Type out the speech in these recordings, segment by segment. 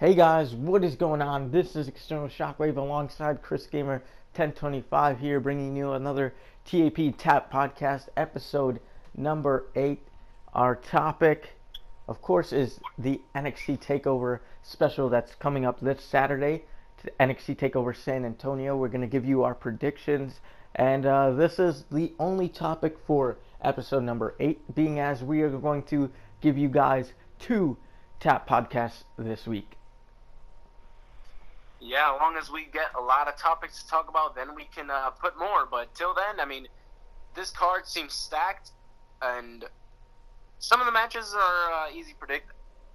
Hey guys, what is going on? This is External Shockwave alongside Chris Gamer 1025 here, bringing you another TAP podcast, episode number 8. Our topic, of course, is the NXT TakeOver special that's coming up this Saturday. NXT TakeOver San Antonio. We're going to give you our predictions, and this is the only topic for episode number 8, being as we are going to give you guys 2 tap podcasts this week. Yeah, as long as we get a lot of topics to talk about, then we can put more. But till then, I mean, this card seems stacked, and some of the matches are easy to predict,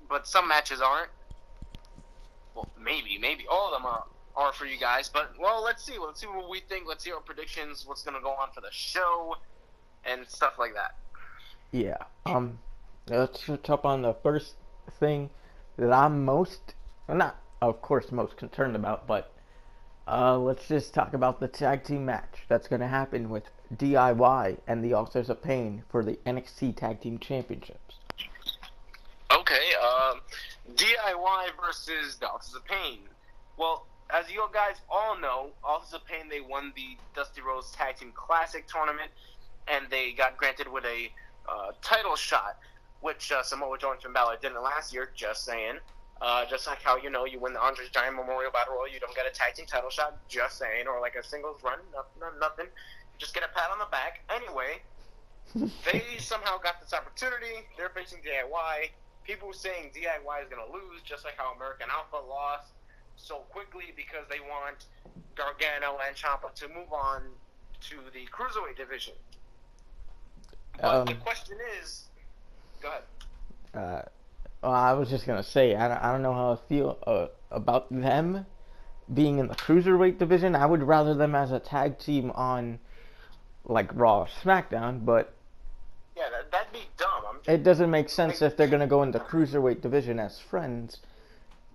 but some matches aren't. Well, maybe all of them are for you guys. But well, let's see. Let's see what we think. Let's see our predictions. What's gonna go on for the show, and stuff like that. Yeah. Let's touch on the first thing that I'm most concerned about, but let's just talk about the tag team match that's going to happen with DIY and the Authors of Pain for the NXT Tag Team Championships. Okay, DIY versus the Authors of Pain. Well, as you guys all know, Authors of Pain, they won the Dusty Rhodes Tag Team Classic tournament, and they got granted with a title shot, which Samoa Joe and Finn Balor didn't last year, just saying. Just like how, you win the Andre Giant Memorial Battle Royal, you don't get a tag team title shot, just saying, or like a singles run, nothing. Just get a pat on the back. Anyway, they somehow got this opportunity. They're facing DIY. People were saying DIY is going to lose, just like how American Alpha lost so quickly because they want Gargano and Ciampa to move on to the Cruiserweight division. But the question is, go ahead. Well, I was just going to say, I don't know how I feel about them being in the Cruiserweight division. I would rather them as a tag team on, like, Raw or SmackDown, but... Yeah, that'd be dumb. It doesn't make sense if they're going to go in the Cruiserweight division as friends.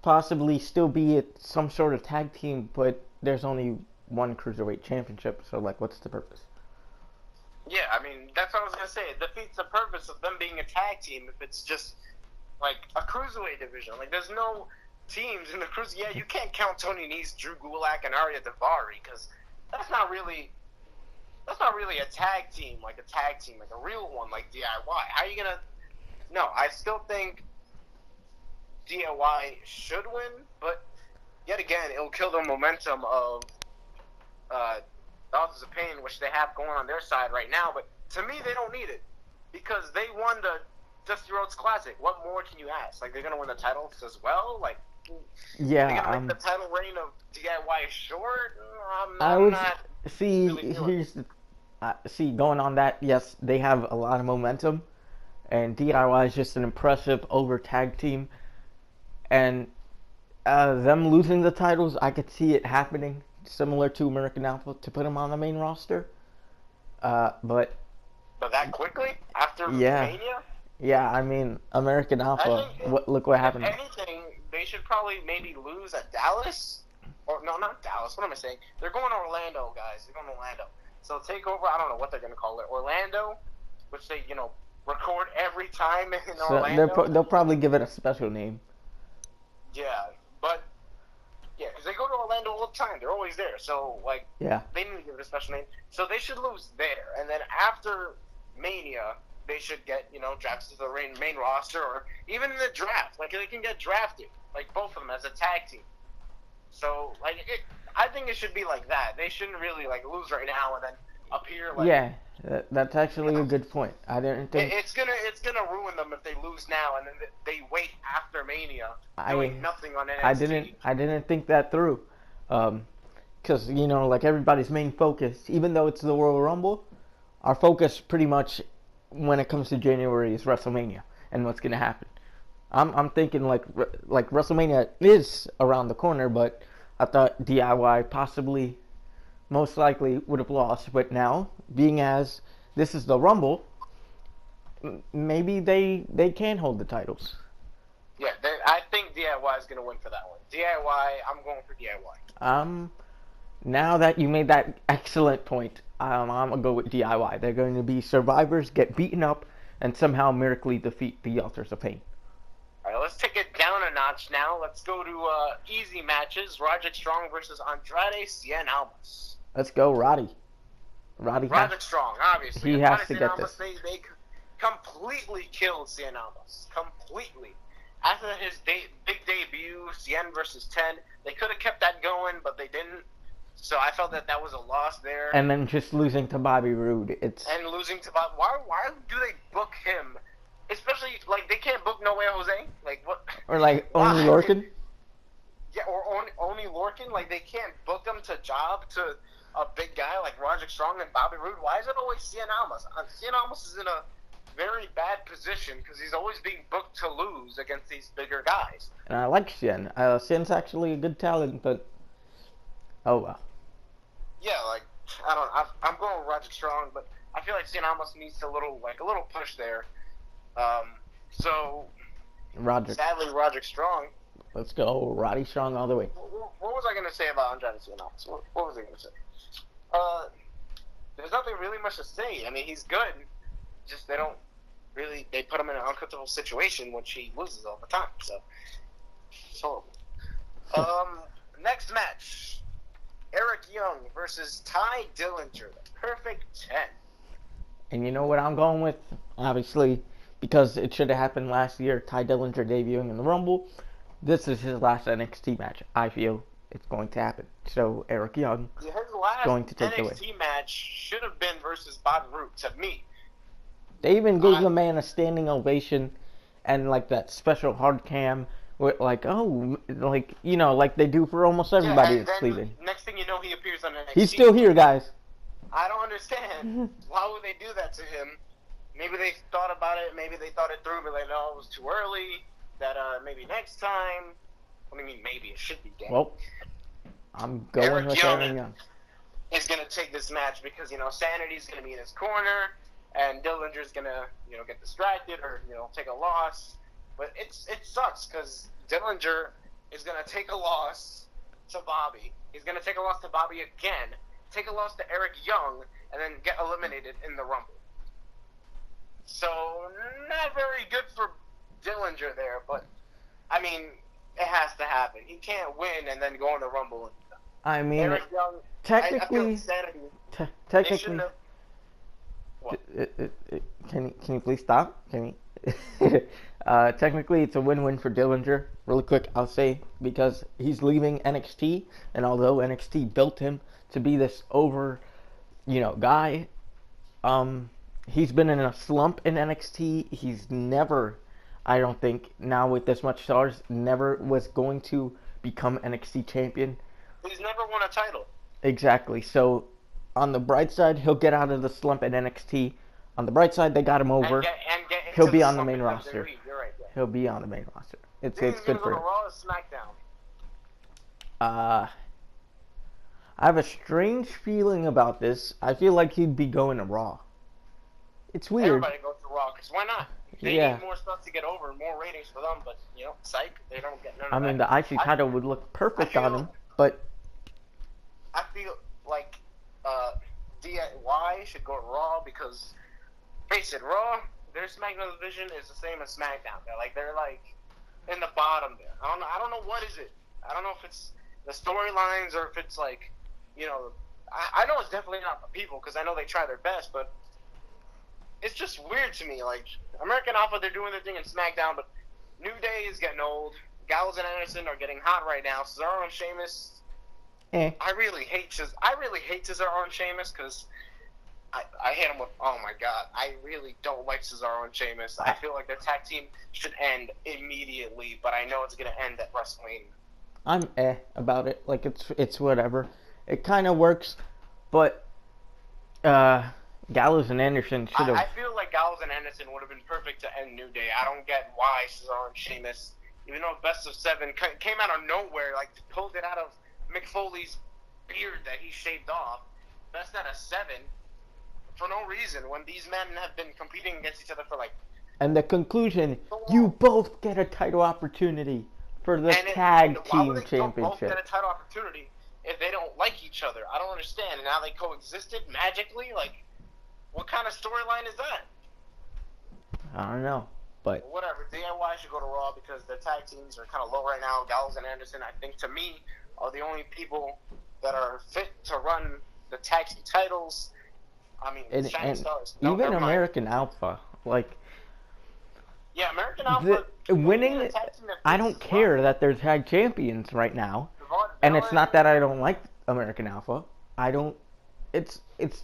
Possibly still be at some sort of tag team, but there's only one Cruiserweight championship, so, like, what's the purpose? Yeah, I mean, that's what I was going to say. It defeats the purpose of them being a tag team if it's just... like a Cruiserweight division. Like, there's no teams in the Cruiser. Yeah, you can't count Tony Nese, Drew Gulak, and Arya Daivari because that's not really a tag team, like a real one, like DIY. How are you gonna? No, I still think DIY should win, but yet again, it'll kill the momentum of the Authors of Pain, which they have going on their side right now. But to me, they don't need it because they won the Dusty Rhodes Classic. What more can you ask? Like, they're gonna win the titles as well? Like, yeah, they're gonna make the title reign of DIY short? Going on that, yes, they have a lot of momentum, and DIY is just an impressive over tag team, and them losing the titles, I could see it happening, similar to American Alpha, to put them on the main roster, but that quickly? After Mania? Yeah, I mean, American Alpha, look what happened. If anything, they should probably maybe lose at Dallas. Or, no, not Dallas. What am I saying? They're going to Orlando, guys. They're going to Orlando. So TakeOver, I don't know what they're going to call it. Orlando, which they, record every time in Orlando. They'll probably give it a special name. Yeah, but, yeah, because they go to Orlando all the time. They're always there. So, like, yeah, they need to give it a special name. So they should lose there. And then after Mania, they should get, drafted to the main roster, or even in the draft. Like, they can get drafted, like, both of them as a tag team. So, like, I think it should be like that. They shouldn't really, like, lose right now and then appear like... Yeah, that's actually a good point. I didn't think... It's gonna ruin them if they lose now and then they wait after Mania doing nothing on NXT. I didn't think that through. Because, like, everybody's main focus, even though it's the Royal Rumble, our focus pretty much... when it comes to January is WrestleMania and what's gonna happen. I'm thinking like WrestleMania is around the corner, but I thought DIY possibly, most likely would have lost. But now, being as this is the Rumble, maybe they can hold the titles. Yeah, I think DIY is gonna win for that one. DIY, I'm going for DIY. Now that you made that excellent point, I'm going to go with DIY. They're going to be survivors, get beaten up, and somehow miraculously defeat the Authors of Pain. All right, let's take it down a notch notch now. Let's go to easy matches. Roderick Strong versus Andrade Cien Almas. Let's go, Roddy. Roderick Strong, obviously. He has to get this. They completely killed Cien Almas. Completely. After his big debut, Cien versus 10, they could have kept that going, but they didn't. So I felt that was a loss there. And then just losing to Bobby Roode. And losing to Bobby. Why do they book him? Especially, like, they can't book No Way Jose. Like, what? Or, like, Oney Lorcan? Yeah, or Oney Lorcan. Like, they can't book him to job to a big guy like Roderick Strong and Bobby Roode. Why is it always Cien Almas? Cien Almas is in a very bad position because he's always being booked to lose against these bigger guys. And I like Cien. Cien's actually a good talent, but oh well. Yeah, like I'm going with Roderick Strong, but I feel like Cien Almas needs a little push there. So sadly, Roderick Strong. Let's go, Roddy Strong all the way. What was I gonna say about Andrade Cien Almas? What was I gonna say? There's nothing really much to say. I mean, he's good. Just they put him in an uncomfortable situation, which he loses all the time. So it's horrible. Next match: Eric Young versus Ty Dillinger, the perfect 10. And you know what I'm going with? Obviously, because it should have happened last year. Ty Dillinger debuting in the Rumble. This is his last NXT match. I feel it's going to happen. So Eric Young his last going to take NXT the win. match should have been versus Bobby Roode, to me. They even gave the man a standing ovation and like that special hard cam with like, oh, like, you know, like they do for almost everybody that's leaving. Next thing you know, he appears on NXT. He's still here, guys. I don't understand. Why would they do that to him? Maybe they thought about it. Maybe they thought it through, but like, no, it was too early. That maybe next time. What do you mean maybe? It should be game. Well, I'm going with Eric Young. Is going to take this match because, you know, Sanity's going to be in his corner, and Dillinger's going to, you know, get distracted or, you know, take a loss. But it sucks because Dillinger is going to take a loss to Bobby. He's going to take a loss to Bobby again, take a loss to Eric Young, and then get eliminated in the Rumble. So, not very good for Dillinger there, but, I mean, it has to happen. He can't win and then go in the Rumble. I mean, Eric Young, technically, technically, what? Can you please stop? Can you? Technically, it's a win-win for Dillinger. Really quick, I'll say, because he's leaving NXT, and although NXT built him to be this guy, he's been in a slump in NXT. He's never, I don't think, now with this much stars, never was going to become NXT champion. He's never won a title. Exactly. So, on the bright side, he'll get out of the slump at NXT. On the bright side, they got him over. He'll be on the main roster. You're right, yeah. He'll be on the main roster. It's good for him. Raw or SmackDown? I have a strange feeling about this. I feel like he'd be going to Raw. It's weird. Everybody goes to Raw, because why not? They need more stuff to get over and more ratings for them, but, you know, psych, they don't get none of that. I mean, the IC title would look perfect on him, but I feel like DIY should go to Raw because, face it, Raw, their SmackDown division is the same as SmackDown. They're like in the bottom there. I don't know what is it. I don't know if it's the storylines or if it's like, you know, I know it's definitely not the people because I know they try their best, but it's just weird to me. Like, American Alpha, they're doing their thing in SmackDown, but New Day is getting old. Gallows and Anderson are getting hot right now. Cesaro and Sheamus. I really hate Cesaro and Sheamus because I hate them with, oh my god, I really don't like Cesaro and Sheamus. I feel like their tag team should end immediately, but I know it's going to end at WrestleMania. I'm about it. Like, it's whatever. It kind of works, but Gallows and Anderson should have... I feel like Gallows and Anderson would have been perfect to end New Day. I don't get why Cesaro and Sheamus, even though Best of 7 came out of nowhere, like, pulled it out of Mick Foley's beard that he shaved off. Best out of 7 for no reason when these men have been competing against each other for like. And the conclusion: you both get a title opportunity for the tag team championship. Both get a title opportunity if they don't like each other. I don't understand. And now they coexisted magically. Like, what kind of storyline is that? I don't know. But whatever, DIY should go to Raw because their tag teams are kind of low right now. Gallows and Anderson, I think, to me, are the only people that are fit to run the tag team titles. I mean, Shining Stars. No, even never mind. American Alpha, like. Yeah, American Alpha. Winning, I don't care that they're tag champions right now. And it's not that I don't like American Alpha. I don't. It's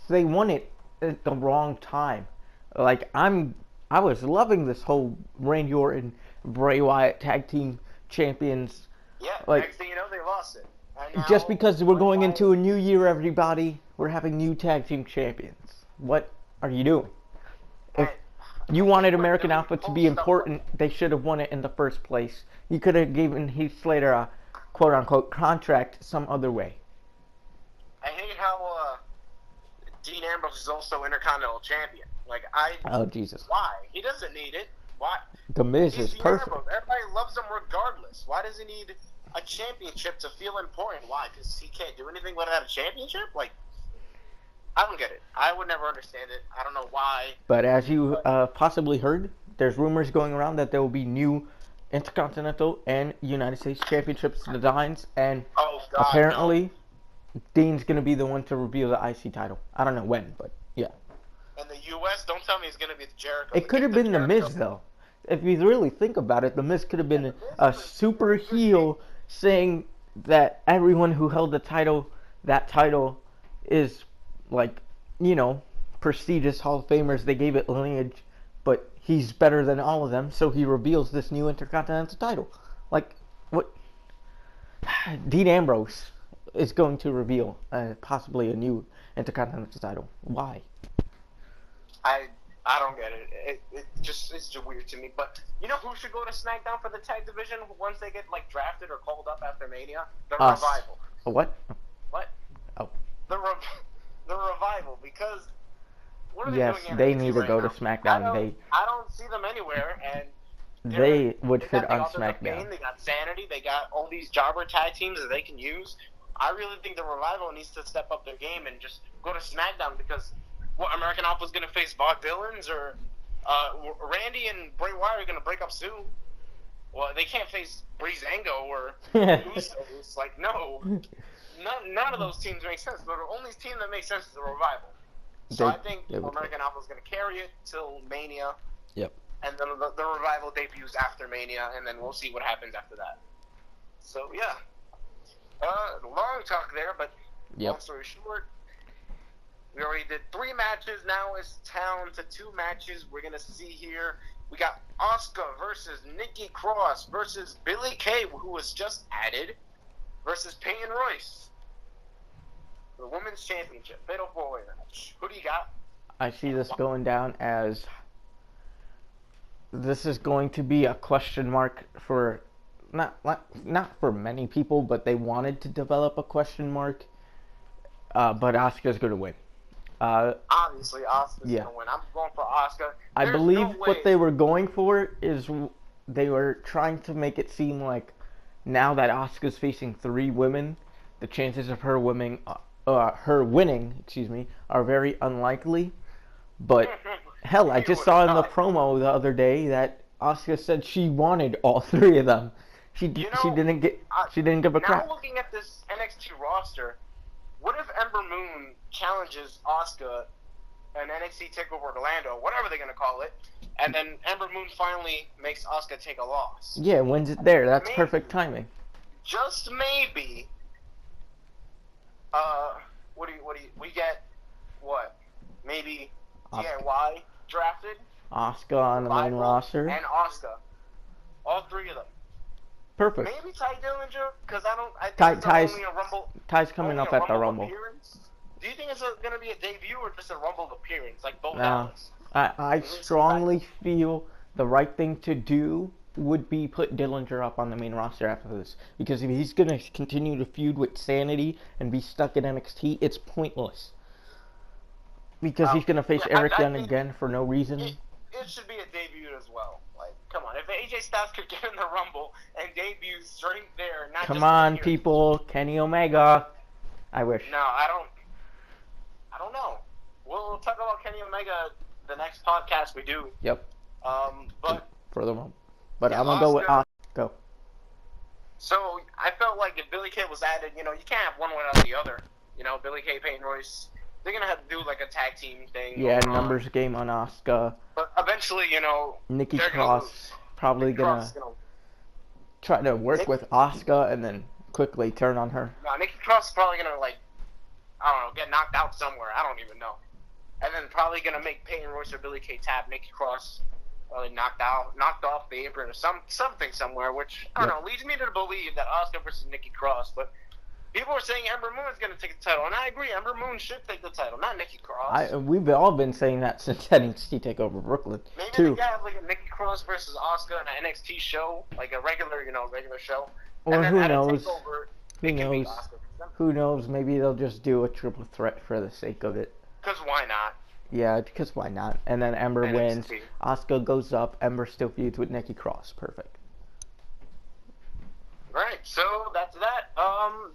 they won it at the wrong time. Like I was loving this whole Randy Orton, Bray Wyatt tag team champions. Yeah. Like, next thing you know, they lost it. And just now, because we're going into a new year, everybody, we're having new tag team champions. What are you doing? If you wanted American Alpha to be important, they should have won it in the first place. You could have given Heath Slater a quote-unquote contract some other way. I hate how Dean Ambrose is also Intercontinental Champion. Like, Oh, Jesus. Why? He doesn't need it. Why? The Miz He's is Dean perfect. Ambrose. Everybody loves him regardless. Why does he need a championship to feel important? Why? Because he can't do anything without a championship? Like, I don't get it. I would never understand it. I don't know why. But as you possibly heard, there's rumors going around that there will be new Intercontinental and United States Championships designs, and Oh, God, apparently Dean's going to be the one to reveal the IC title. I don't know when, but yeah. In the U.S., don't tell me it's going to be the Jericho. It could have been The Miz, though. If you really think about it, The Miz could have been a super heel saying that everyone who held that title is, like, you know, prestigious Hall of Famers. They gave it lineage, but he's better than all of them, so he reveals this new Intercontinental title. Like, what? Dean Ambrose is going to reveal possibly a new Intercontinental title. Why? I don't get it. It's just weird to me. But you know who should go to SmackDown for the tag division once they get like drafted or called up after Mania? The Revival. What? What? Oh. The Revival, because what are they Yes, doing? they need to right go now? to SmackDown. I don't see them anywhere, and They would fit got on the Authors of SmackDown. Pain, they got Sanity, they got all these jobber tag teams that they can use. I really think the Revival needs to step up their game and just go to SmackDown because what, American Alpha's going to face Vaudevillains or Randy and Bray Wyatt are going to break up soon. Well, they can't face Breezango or Usos. Like, no. None of those teams make sense. The only team that makes sense is the Revival. So I think American Alpha is going to carry it till Mania. Yep. And then the Revival debuts after Mania, and then we'll see what happens after that. So, yeah. Long talk there, but long story short, we already did 3 matches. Now it's down to 2 matches we're going to see here. We got Asuka versus Nikki Cross versus Billie Kay, who was just added, versus Peyton Royce. The Women's Championship, Fatal 4-Way match. Who do you got? I see this going down as this is going to be a question mark for not for many people, but they wanted to develop a question mark. But Asuka's going to win. Obviously, Asuka's going to win. I'm going for Asuka. I believe what they were going for is they were trying to make it seem like now that Asuka's facing 3 women, the chances of her winning, are very unlikely. But hell, I just saw in the promo the other day that Asuka said she wanted all 3 of them. She didn't give a crap. Now looking at this NXT roster, what if Ember Moon challenges Asuka in NXT TakeOver Orlando, whatever they're gonna call it, and then Ember Moon finally makes Asuka take a loss? Yeah, wins it there. That's perfect timing. Just maybe. We get what? Maybe DIY drafted. Asuka on the main roster. And Asuka. All 3 of them. Perfect. Maybe Ty Dillinger, because I think it's only a Rumble. Ty's coming up at the Rumble. Appearance. Do you think it's going to be a debut or just a Rumble appearance, like both No. I strongly feel the right thing to do would be put Dillinger up on the main roster after this. Because if he's going to continue to feud with Sanity and be stuck in NXT, it's pointless. Because he's going to face Eric Young again for no reason. It should be a debut as well. Like, come on. If AJ Styles could get in the Rumble and debut straight there, not come on, people. Kenny Omega. I wish. No, I don't know. We'll talk about Kenny Omega the next podcast we do. Yep. But for the moment. But Yeah, I'm gonna go with Asuka. Go. So I felt like if Billie Kay was added, you can't have one without the other. Billie Kay, Peyton Royce, they're gonna have to do like a tag team thing. Yeah, going on. numbers game on Asuka. But eventually, Nikki they're Cross probably Nikki Cross gonna is try to work with Asuka and then quickly turn on her. No, Nikki Cross is probably gonna I don't know, get knocked out somewhere. I don't even know. And then probably gonna make Peyton Royce or Billie Kay tap Nikki Cross, knocked off the apron or something somewhere. Which I don't know, leads me to believe that Asuka versus Nikki Cross. But people are saying Ember Moon is gonna take the title, and I agree. Ember Moon should take the title, not Nikki Cross. We've all been saying that since NXT TakeOver Brooklyn. Maybe too. they could have like a Nikki Cross versus Asuka in an NXT show, like a regular show. Or and then who at knows? A takeover, Who knows? Who knows? Maybe they'll just do a triple threat for the sake of it. Because why not? Yeah, because why not? And then Ember NXT. wins. Asuka goes up. Ember still feuds with Nikki Cross. Perfect. Right, so that's that.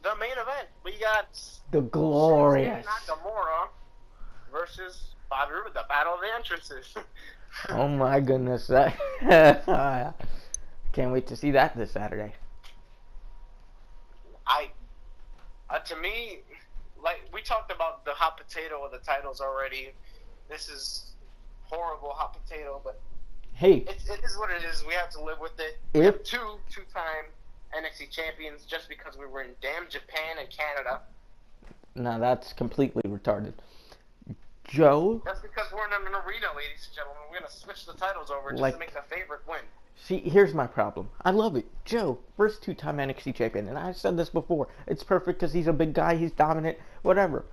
The main event, we got The glorious. Nakamura versus Bobby Roode, the battle of the entrances. Oh my goodness! Can't wait to see that this Saturday. To me, like we talked about the hot potato of the titles already. This is horrible hot potato, but hey, it is what it is. We have to live with it. If- We have two-time NXT champions just because we were in damn Japan and Canada. no, that's completely retarded. Joe, That's because we're in an arena, ladies and gentlemen. We're gonna switch the titles over just Like- to make the favorite win. see, here's my problem. I love it. Joe, first two-time NXT champion, and I've said this before. It's perfect because he's a big guy, he's dominant, whatever.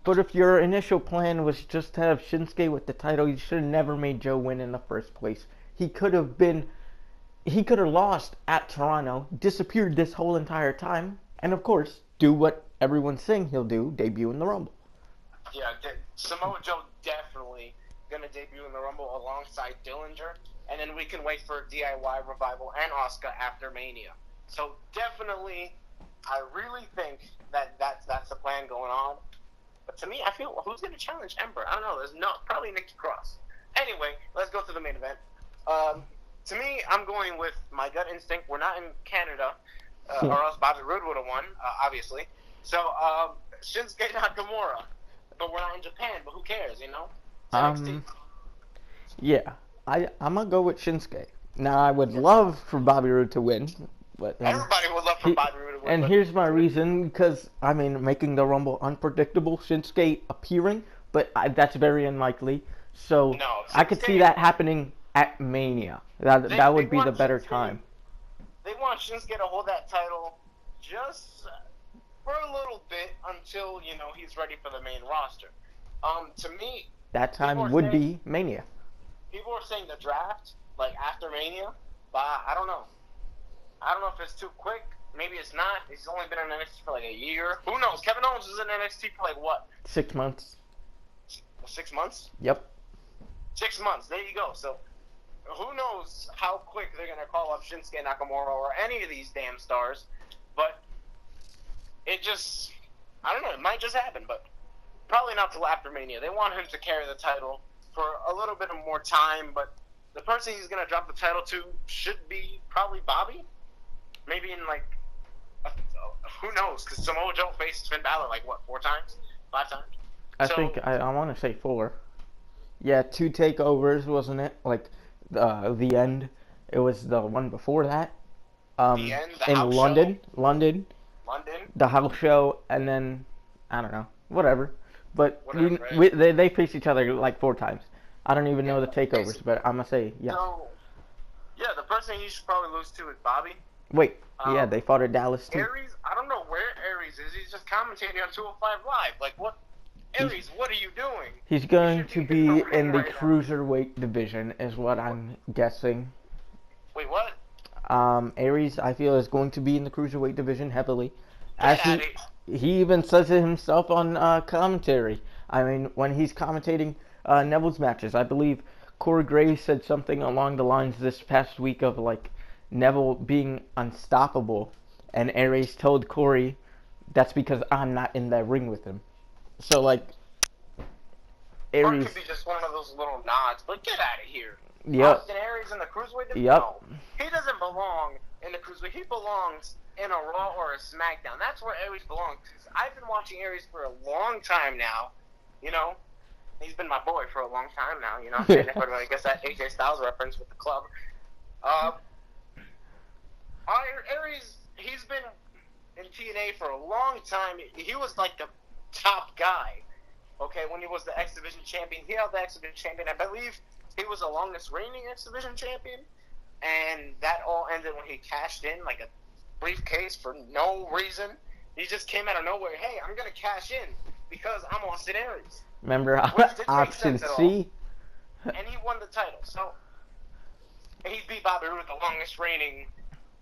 But if your initial plan was just to have Shinsuke with the title, you should have never made Joe win in the first place. He could have lost at Toronto, disappeared this whole entire time, and of course, do what everyone's saying he'll do, debut in the Rumble. Yeah, Samoa Joe definitely gonna debut in the Rumble alongside Dillinger, and then we can wait for DIY Revival and Asuka after Mania. So definitely, I really think that's the plan going on. But to me, I feel who's gonna challenge Ember? I don't know. There's probably Nikki Cross. Anyway, let's go to the main event. To me, I'm going with my gut instinct. We're not in Canada, or else Bobby Roode would have won, obviously. So Shinsuke Nakamura. But we're not in Japan, but who cares, It's NXT. Yeah, I'm gonna go with Shinsuke. Now, I would love for Bobby Roode to win, but Everybody would love for Bobby Roode to win. and but here's my reason, because making the Rumble unpredictable, Shinsuke appearing, but that's very unlikely. So No, I could see Shinsuke- that happening at Mania. That They would be the want better Shinsuke- time. They want Shinsuke to hold that title just for a little bit until, he's ready for the main roster. To me, That People time are would saying- be Mania. people are saying the draft, like after Mania, but I don't know. I don't know if it's too quick. Maybe it's not. He's only been in NXT for like a year. Who knows? Kevin Owens was in NXT for like what? 6 months. 6 months? Yep. 6 months. There you go. So who knows how quick they're gonna call up Shinsuke Nakamura or any of these damn stars? But it just, I don't know. It might just happen, but probably not till after Mania. They want him to carry the title for a little bit of more time, but the person he's gonna drop the title to should be probably Bobby. Maybe in like, who knows? Because Samoa Joe faced Finn Balor like what, 4 times, 5 times? I So- think I want to say 4. Yeah, 2 takeovers, wasn't it? Like the end. It was the one before that. The end, the in house London, London. the house show, and then I don't know, whatever. But Whatever, right. they faced each other like 4 times. I don't even know the takeovers, basically. but I'm gonna say yeah. So, yeah, the person he should probably lose to is Bobby. Wait, yeah, they fought at Dallas too. Aries, I don't know where Aries is. He's just commentating on 205 Live. Like, what? Aries, what are you doing? He's going to should be in be the ring in the right now. cruiserweight division, is what I'm guessing. Wait, what? Aries, I feel, is going to be in the cruiserweight division heavily. As Get outta here. he even says it himself on commentary. I mean, when he's commentating Neville's matches, I believe Corey Graves said something along the lines this past week of like Neville being unstoppable, and Aries told Corey, "That's because I'm not in that ring with him." So like, Or it Aries, could be just one of those little nods. But get out of here. Yep. Austin Aries in the cruiserweight division? Yep. No. He doesn't belong in the cruiserweight. He belongs in a Raw or a SmackDown. That's where Aries belongs. I've been watching Aries for a long time now. You know, he's been my boy for a long time now. You know, I guess that AJ Styles reference with the club. Aries, he's been in TNA for a long time. He was like the top guy. Okay, when he was the X Division champion, he held the X Division champion. I believe he was the longest reigning X Division champion, and that all ended when he cashed in like a briefcase for no reason. He just came out of nowhere. Hey, I'm gonna cash in because I'm Austin Aries. Remember option C? And he won the title. So he beat Bobby Roode, the longest reigning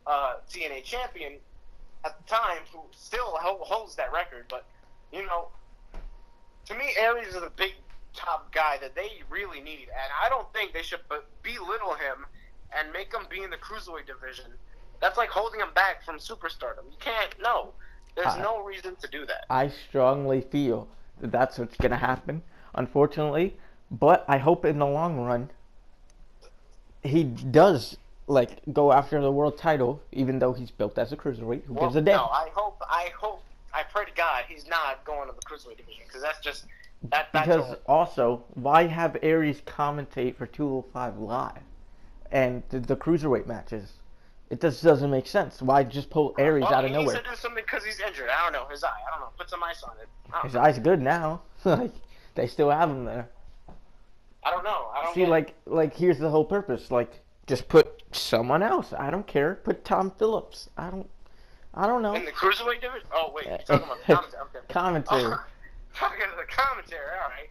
TNA champion at the time, who still holds that record. But you know, to me, Aries is a big top guy that they really need, and I don't think they should belittle him and make him be in the cruiserweight division. That's like holding him back from superstardom. You can't. No, there's no reason to do that. I strongly feel that that's what's gonna happen, unfortunately. But I hope in the long run he does like go after the world title, even though he's built as a cruiserweight. Who gives a damn? No, I pray to God he's not going to the cruiserweight division, because that's just that's because also, why have Aries commentate for 205 Live and the cruiserweight matches? It just doesn't make sense. Why just pull Aries out of nowhere? He needs to do something because he's injured. I don't know, his eye. I don't know. Put some ice on it. His eye's good now. Like they still have him there. I don't know. I don't see. Like here's the whole purpose. Like just put someone else. I don't care. Put Tom Phillips. I don't know. In the cruiserweight division? Oh wait, you're talking about commentary. Okay. Commentary. Oh, talking to the commentary. All right.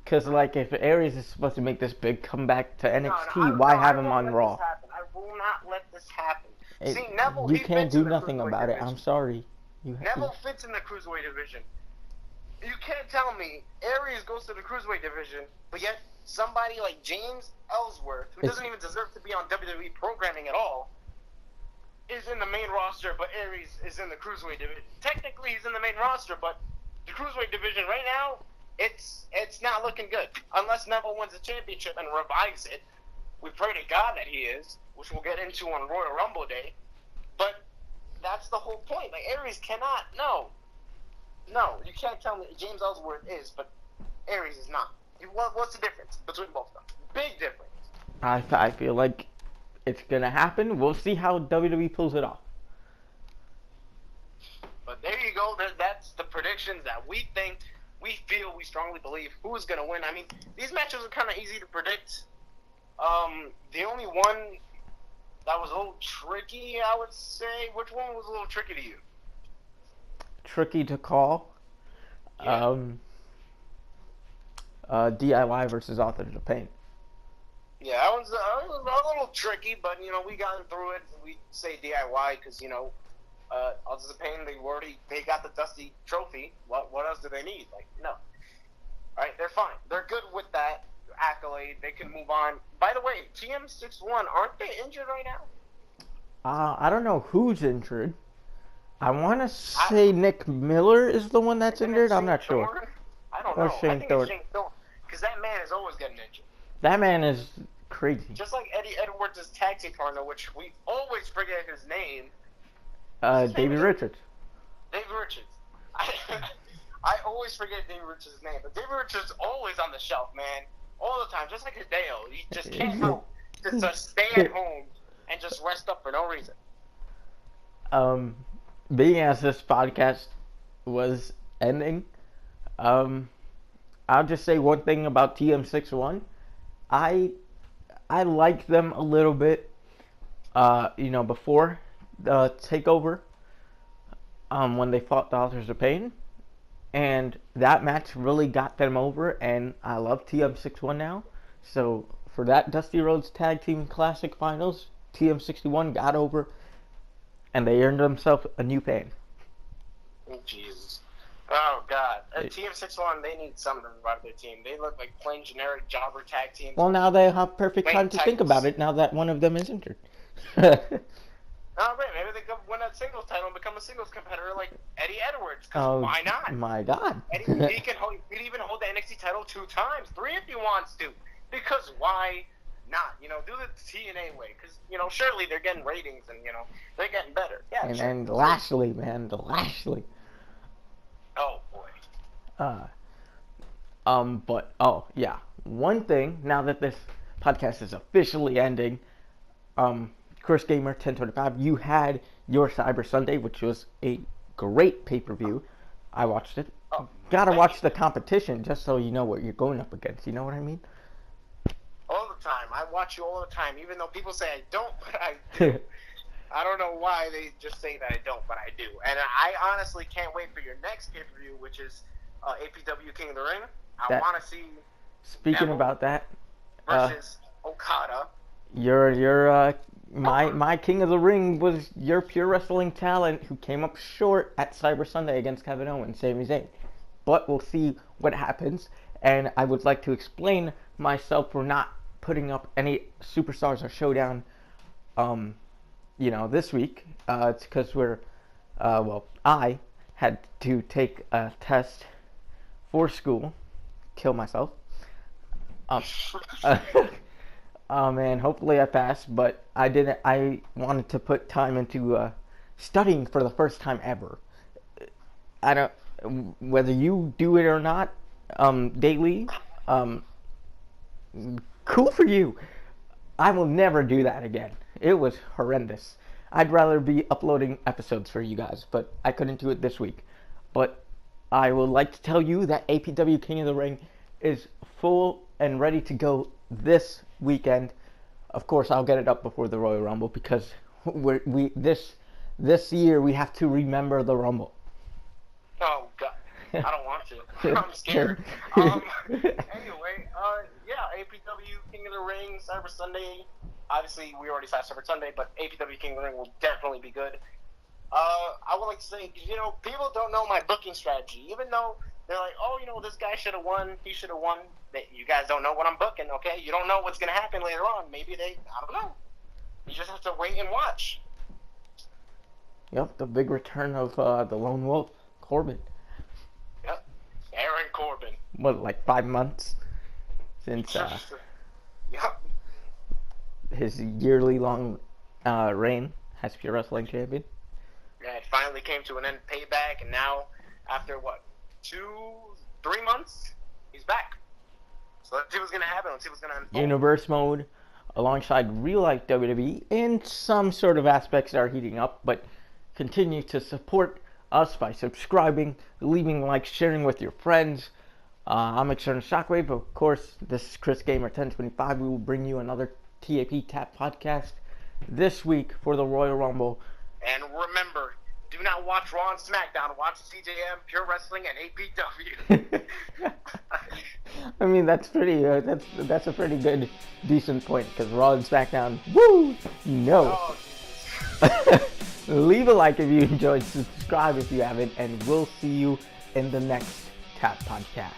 Because like if Aries is supposed to make this big comeback to NXT, why have him on Raw? I will not let this happen. See, Neville, you can't do nothing about it. I'm sorry. Neville fits in the cruiserweight division. You can't tell me Aries goes to the cruiserweight division, but yet somebody like James Ellsworth, who doesn't even deserve to be on WWE programming at all, is in the main roster, but Aries is in the cruiserweight division. Technically, he's in the main roster, but the cruiserweight division right now, it's not looking good. Unless Neville wins the championship and revives it. We pray to God that he is, which we'll get into on Royal Rumble Day. But that's the whole point. Like, Aries cannot. No, you can't tell me James Ellsworth is, but Aries is not. What's the difference between both of them? Big difference. I feel like it's gonna happen. We'll see how WWE pulls it off. But there you go. That's the predictions that we think, we feel, we strongly believe who's gonna win. I mean, these matches are kind of easy to predict. The only one that was a little tricky, I would say, which one was a little tricky to you? Tricky to call. Yeah. DIY versus Authors of Pain. Yeah, that was a little tricky, but you know we got through it. We say DIY because you know, Authors of Pain, they got the Dusty Trophy. What else do they need? Like no. All right, they're fine. They're good with that accolade. They can move on. By the way, TM61, aren't they injured right now? I don't know who's injured. I want to say Nick Miller is the one that's injured. I'm not sure. Thorne? I don't know. I think it's Shane Thorne. Because that man is always getting injured. That man is crazy. Just like Eddie Edwards' tag team partner, which we always forget his name. Davey Richards. Davey Richards. I always forget Davey Richards' name. But Davey Richards is always on the shelf, man. All the time. Just like Hideo. He just can't help just stay at home and just rest up for no reason. Being as this podcast was ending, I'll just say one thing about TM61. I liked them a little bit, before the takeover, when they fought the Authors of Pain, and that match really got them over, and I love TM61 now. So for that Dusty Rhodes Tag Team Classic Finals, TM61 got over, and they earned themselves a new pain. Oh, Jesus. Oh, God. TM61, they need something to revive their team. They look like plain generic jobber tag teams. Well, now they have perfect time to think about it, now that one of them is injured. Oh, right. Maybe they could win that singles title and become a singles competitor like Eddie Edwards. Why not? My God. He could even hold the NXT title 2 times, 3 if he wants to. Because why not. Do the TNA way, because surely they're getting ratings and they're getting better. Yeah. And Lashley, man, the Lashley. Oh boy. But yeah, one thing now that this podcast is officially ending, Chris Gamer 1025, you had your Cyber Sunday, which was a great pay-per-view. I watched it. Gotta watch the competition just so you know what you're going up against. You know what I mean? All the time. I watch you all the time, even though people say I don't, but I do. I don't know why they just say that I don't, but I do. And I honestly can't wait for your next pay-per-view, which is APW King of the Ring. I want to see. Speaking about that, versus Okada. My King of the Ring was your Pure Wrestling talent who came up short at Cyber Sunday against Kevin Owens, Sami Zayn. But we'll see what happens. And I would like to explain myself for not putting up any Superstars or Showdown, this week. It's because I had to take a test for school, kill myself. And hopefully I passed, but I didn't. I wanted to put time into studying for the first time ever. I don't, whether you do it or not, daily, cool for you. I will never do that again. It was horrendous. I'd rather be uploading episodes for you guys, but I couldn't do it this week. But I would like to tell you that APW King of the Ring is full and ready to go this weekend. Of course, I'll get it up before the Royal Rumble because this year we have to remember the Rumble. Oh God, I don't want to. I'm scared. Anyway, APW King of the Ring, Cyber Sunday. Obviously, we already saw Cyber Sunday, but APW King of the Ring will definitely be good. I would like to say, people don't know my booking strategy. Even though they're like, this guy should have won, he should have won. You guys don't know what I'm booking, okay? You don't know what's going to happen later on. Maybe I don't know. You just have to wait and watch. Yep, the big return of the Lone Wolf, Corbin. Yep, Aaron Corbin. What, like 5 months since yep. his yearly long reign as Pure Wrestling Champion? Yeah, it finally came to an end, payback, and now, after 2-3 months, he's back. So let's see what's going to happen. Let's see what's going to unfold. Universe mode alongside real life WWE in some sort of aspects are heating up, but continue to support us by subscribing, leaving likes, sharing with your friends. I'm External Shockwave. Of course, this is Chris Gamer 1025. We will bring you another TAP podcast this week for the Royal Rumble. And remember, do not watch Raw and SmackDown. Watch CJM, Pure Wrestling, and APW. I mean, that's pretty. That's a pretty good, decent point because Raw and SmackDown. Woo! Oh. Leave a like if you enjoyed. Subscribe if you haven't, and we'll see you in the next TAP podcast.